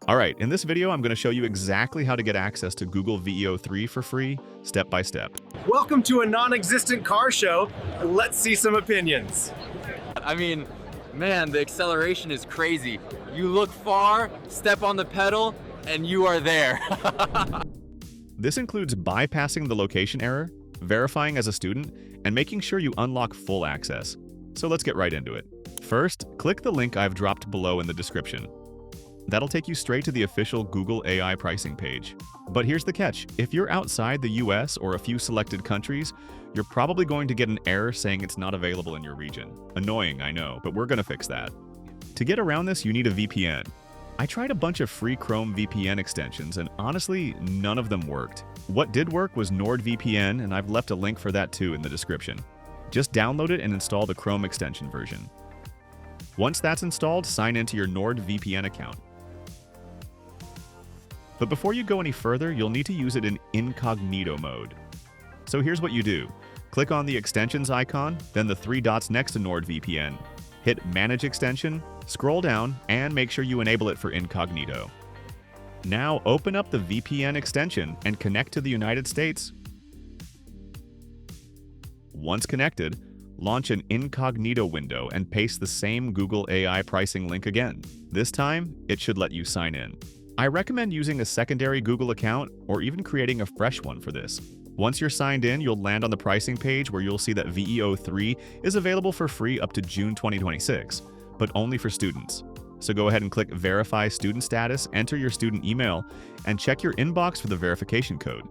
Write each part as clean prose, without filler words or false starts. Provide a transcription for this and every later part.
Alright, in this video I'm going to show you exactly how to get access to Google VEO 3 for free, step by step. Welcome to a non-existent car show. Let's see some opinions. I mean, man, the acceleration is crazy. You look far, step on the pedal, and you are there. This includes bypassing the location error, verifying as a student, and making sure you unlock full access. So let's get right into it. First, click the link I've dropped below in the description. That'll take you straight to the official Google AI pricing page. But here's the catch. If you're outside the US or a few selected countries, you're probably going to get an error saying it's not available in your region. Annoying, I know, but we're gonna fix that. To get around this, you need a VPN. I tried a bunch of free Chrome VPN extensions, and honestly, none of them worked. What did work was NordVPN, and I've left a link for that too in the description. Just download it and install the Chrome extension version. Once that's installed, sign into your NordVPN account. But before you go any further, you'll need to use it in Incognito mode. So here's what you do. Click on the extensions icon, then the three dots next to NordVPN. Hit Manage Extension, scroll down, and make sure you enable it for Incognito. Now open up the VPN extension and connect to the United States. Once connected, launch an Incognito window and paste the same Google AI pricing link again. This time, it should let you sign in. I recommend using a secondary Google account or even creating a fresh one for this. Once you're signed in, you'll land on the pricing page where you'll see that VEO 3 is available for free up to June 2026, but only for students. So go ahead and click Verify Student Status, enter your student email, and check your inbox for the verification code.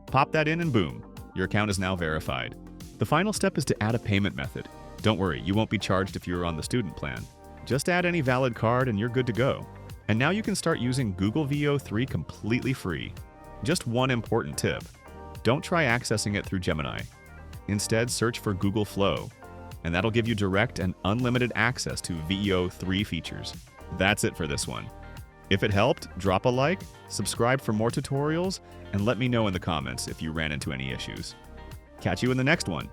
Pop that in and boom, your account is now verified. The final step is to add a payment method. Don't worry, you won't be charged if you're on the student plan. Just add any valid card and you're good to go. And now you can start using Google VEO 3 completely free. Just one important tip. Don't try accessing it through Gemini. Instead, search for Google Flow, and that'll give you direct and unlimited access to VEO 3 features. That's it for this one. If it helped, drop a like, subscribe for more tutorials, and let me know in the comments if you ran into any issues. Catch you in the next one.